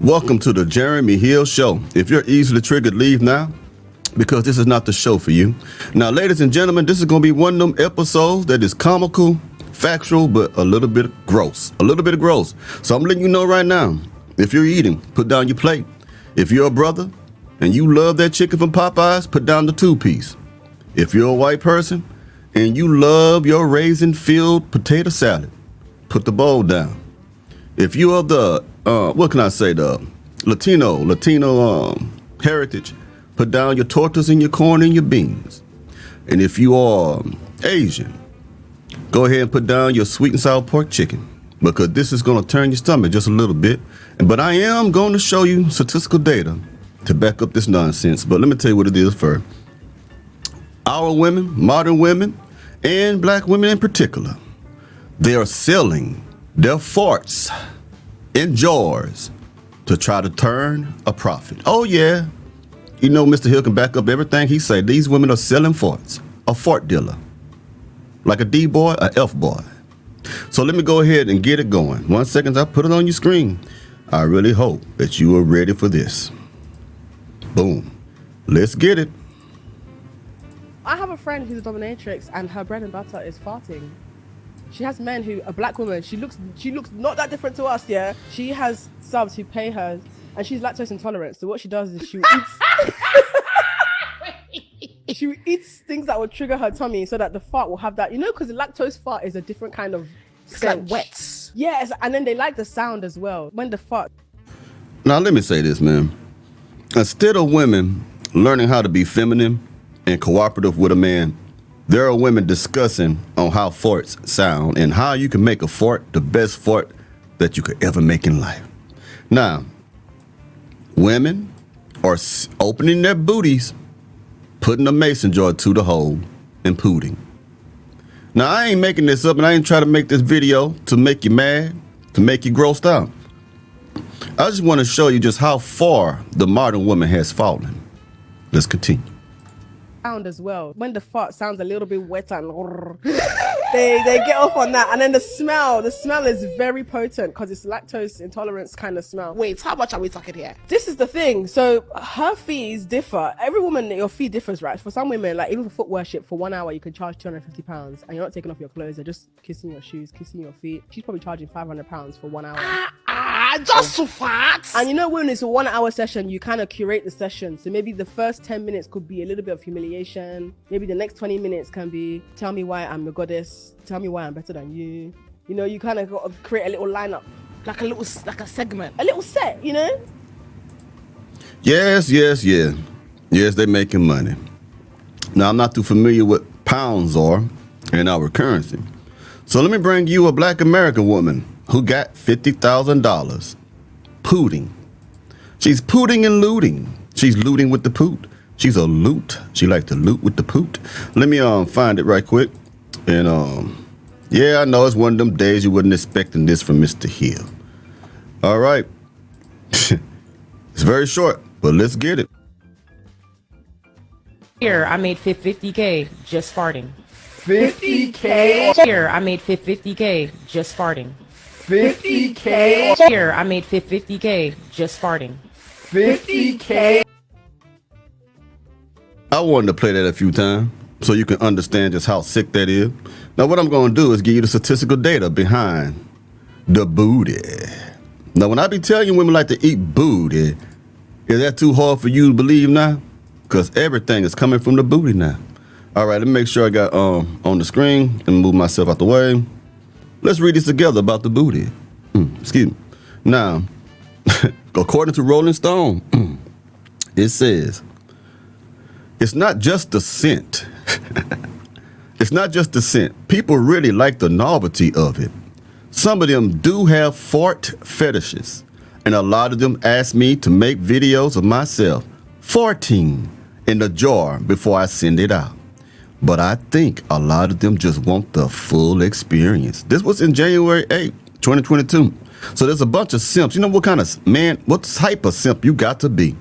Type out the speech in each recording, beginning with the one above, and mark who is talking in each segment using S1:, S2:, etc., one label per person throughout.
S1: Welcome to the Jeremy Hill Show. If you're easily triggered, leave now, because this is not the show for you. Now, ladies and gentlemen, this is going to be one of them episodes that is comical, factual, but a little bit gross. A little bit gross. So I'm letting you know right now, if you're eating, put down your plate. If you're a brother and you love that chicken from Popeyes, put down the 2-piece. If you're a white person and you love your raisin-filled potato salad, put the bowl down. If you are the the Latino heritage, put down your tortas and your corn and your beans. And if you are Asian, go ahead and put down your sweet and sour pork chicken, because this is going to turn your stomach just a little bit. But I am going to show you statistical data to back up this nonsense. But let me tell you what it is first. Our women, modern women, and black women in particular, they are selling their farts in jars to try to turn a profit. Oh yeah, you know Mr. Hill can back up everything he say. These women are selling farts, a fart dealer, like a D boy, a F boy. So let me go ahead and get it going. 1 second, I put it on your screen. I really hope that you are ready for this. Boom, let's get it.
S2: I have a friend who's a dominatrix, and her bread and butter is farting. She has men who, a black woman, she looks not that different to us, yeah? She has subs who pay her, and she's lactose intolerant, so what she does is she eats things that will trigger her tummy so that the fart will have that, you know, because the lactose fart is a different kind of stench.
S3: Like wet.
S2: Yes, and then they like the sound as well, when the fart.
S1: Now let me say this, man. Instead of women learning how to be feminine and cooperative with a man, there are women discussing on how farts sound and how you can make a fart the best fart that you could ever make in life. Now, women are opening their booties, putting a mason jar to the hole, and pooting. Now, I ain't making this up, and I ain't trying to make this video to make you mad, to make you grossed out. I just want to show you just how far the modern woman has fallen. Let's continue.
S2: Sound as well, when the fart sounds a little bit wet and they get off on that. And then the smell is very potent because it's lactose intolerance kind of smell.
S3: Wait, how much are we talking here?
S2: This is the thing. So her fees differ. Every woman, your fee differs, right? For some women, like even for foot worship, for 1 hour you could charge £250, and you're not taking off your clothes, you're just kissing your shoes, kissing your feet. She's probably charging £500 for 1 hour.
S3: Just so fat.
S2: And you know, when it's a 1 hour session, you kind of curate the session. So maybe the first 10 minutes could be a little bit of humiliation. Maybe the next 20 minutes can be, tell me why I'm your goddess. Tell me why I'm better than you. You know, you kind of got to create a little lineup.
S3: Like a segment.
S2: A little set, you know?
S1: Yes, they're making money. Now, I'm not too familiar with pounds are in our currency. So let me bring you a black American woman who got $50,000 pooting. She's pooting and looting. She's looting with the poot. She's a loot. She likes to loot with the poot. Let me find it right quick. And yeah, I know it's one of them days you wasn't expecting this from Mr. Hill. All right. It's very short, but let's get it.
S4: Here, I made 50K just farting.
S5: 50K?
S4: Here, I made 50K just farting.
S5: 50K?
S4: Here, I made 50K just farting.
S5: 50K?
S1: I wanted to play that a few times so you can understand just how sick that is. Now, what I'm going to do is give you the statistical data behind the booty. Now, when I be telling you women like to eat booty, is that too hard for you to believe now? Because everything is coming from the booty now. All right, let me make sure I got on the screen and move myself out the way. Let's read this together about the booty. Excuse me. Now, according to Rolling Stone, it says, it's not just the scent. It's not just the scent. People really like the novelty of it. Some of them do have fart fetishes, and a lot of them ask me to make videos of myself farting in the jar before I send it out. But I think a lot of them just want the full experience. This was in January 8th, 2022. So there's a bunch of simps. You know what kind of man, what type of simp you got to be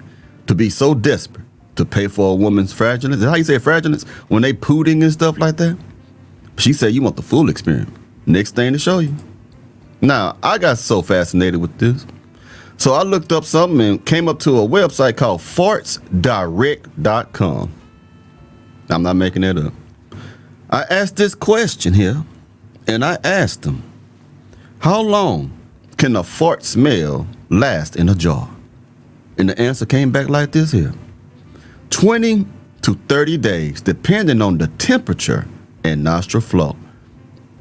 S1: so desperate to pay for a woman's fragrance? How you say fragrance? When they pooting and stuff like that? She said you want the full experience. Next thing to show you. Now, I got so fascinated with this. So I looked up something and came up to a website called fartsdirect.com. I'm not making that up. I asked this question here, and I asked them, how long can a fart smell last in a jar? And the answer came back like this here. 20 to 30 days, depending on the temperature and nostril flow.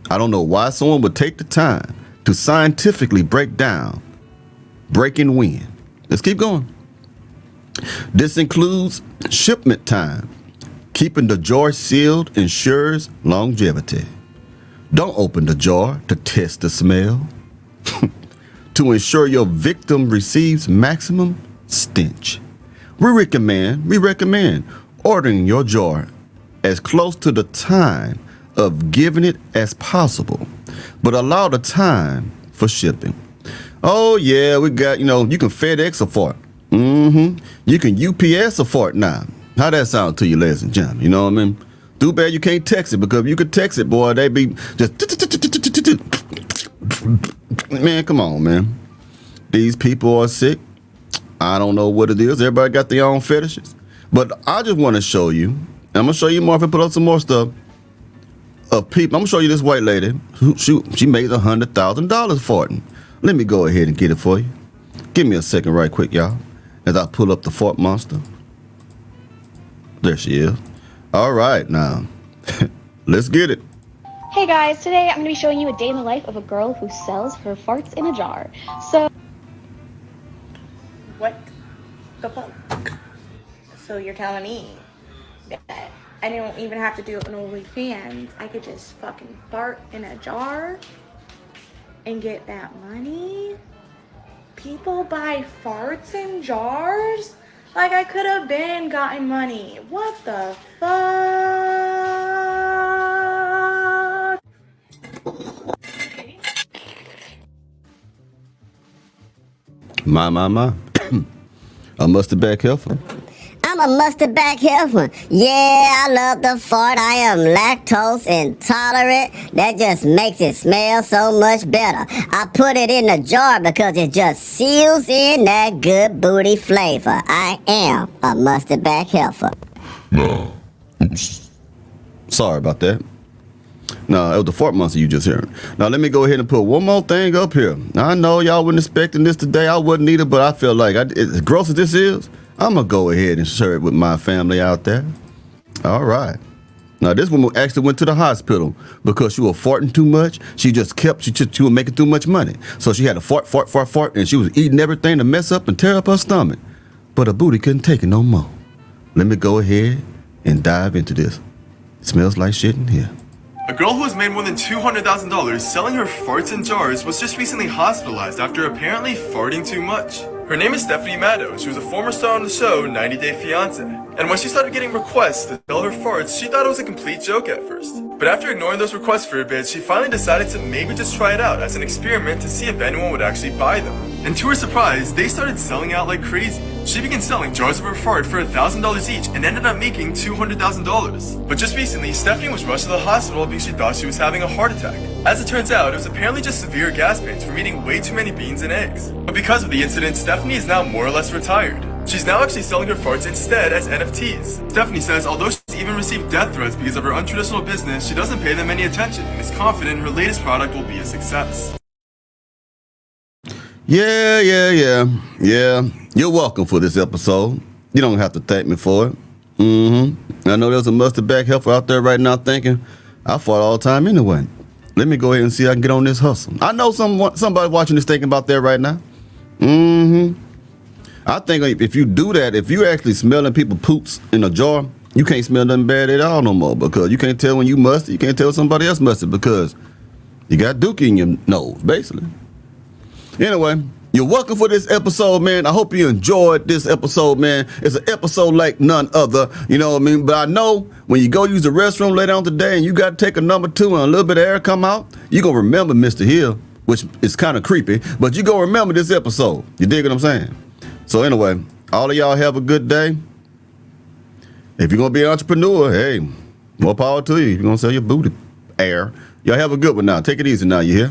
S1: I don't know why someone would take the time to scientifically break down breaking wind. Let's keep going. This includes shipment time. Keeping the jar sealed ensures longevity. Don't open the jar to test the smell. To ensure your victim receives maximum stench. We recommend ordering your jar as close to the time of giving it as possible, but allow the time for shipping. Oh yeah, we got, you can FedEx a fart. You can UPS a fart now. How that sound to you, ladies and gentlemen? You know what I mean? Too bad you can't text it, because if you could text it, boy, they be just... Man, come on, man. These people are sick. I don't know what it is. Everybody got their own fetishes. But I just want to show you, and I'm going to show you more if I put up some more stuff of people. I'm going to show you this white lady. She made $100,000 farting. Let me go ahead and get it for you. Give me a second right quick, y'all, as I pull up the fart monster. There she is. All right, now, let's get it.
S6: Hey guys, today I'm going to be showing you a day in the life of a girl who sells her farts in a jar. So...
S7: What the fuck? So you're telling me that I don't even have to do an OnlyFans. I could just fucking fart in a jar and get that money? People buy farts in jars? Like I could have been gotten money. What the fuck?
S1: My. A mustard back heifer.
S8: I'm a mustard back heifer. Yeah, I love the fart. I am lactose intolerant. That just makes it smell so much better. I put it in the jar because it just seals in that good booty flavor. I am a mustard back heifer.
S1: No. Oops. Sorry about that. No, it was the fart monster you just heard. Now, let me go ahead and put one more thing up here. I know y'all wasn't expecting this today. I wasn't either, but I feel like, as gross as this is, I'm going to go ahead and share it with my family out there. All right. Now, this woman actually went to the hospital because she was farting too much. She was making too much money. So she had to fart, and she was eating everything to mess up and tear up her stomach. But her booty couldn't take it no more. Let me go ahead and dive into this. It smells like shit in here.
S9: A girl who has made more than $200,000 selling her farts in jars was just recently hospitalized after apparently farting too much. Her name is Stephanie Meadows. She was a former star on the show 90 Day Fiancé. And when she started getting requests to sell her farts, she thought it was a complete joke at first. But after ignoring those requests for a bit, she finally decided to maybe just try it out as an experiment to see if anyone would actually buy them. And to her surprise, they started selling out like crazy. She began selling jars of her fart for $1,000 each and ended up making $200,000. But just recently, Stephanie was rushed to the hospital because she thought she was having a heart attack. As it turns out, it was apparently just severe gas pains from eating way too many beans and eggs. But because of the incident, Stephanie is now more or less retired. She's now actually selling her farts instead as NFTs. Stephanie says although she's even received death threats because of her untraditional business, she doesn't pay them any attention and is confident her latest product will be a success.
S1: Yeah. You're welcome for this episode. You don't have to thank me for it. I know there's a mustard back heifer out there right now thinking, I fart all the time anyway. Let me go ahead and see if I can get on this hustle. I know somebody watching this thinking about that right now. I think if you do that, if you actually smelling people poops in a jar, you can't smell nothing bad at all no more, because you can't tell when you mustard, you can't tell somebody else mustard because you got dookie in your nose, basically. Anyway, you're welcome for this episode, man. I hope you enjoyed this episode, man. It's an episode like none other, you know what I mean? But I know when you go use the restroom later on today and you got to take a number 2 and a little bit of air come out, you're going to remember Mr. Hill, which is kind of creepy, but you're going to remember this episode. You dig what I'm saying? So anyway, all of y'all have a good day. If you're going to be an entrepreneur, hey, more power to you. You're going to sell your booty air. Y'all have a good one now. Take it easy now, you hear?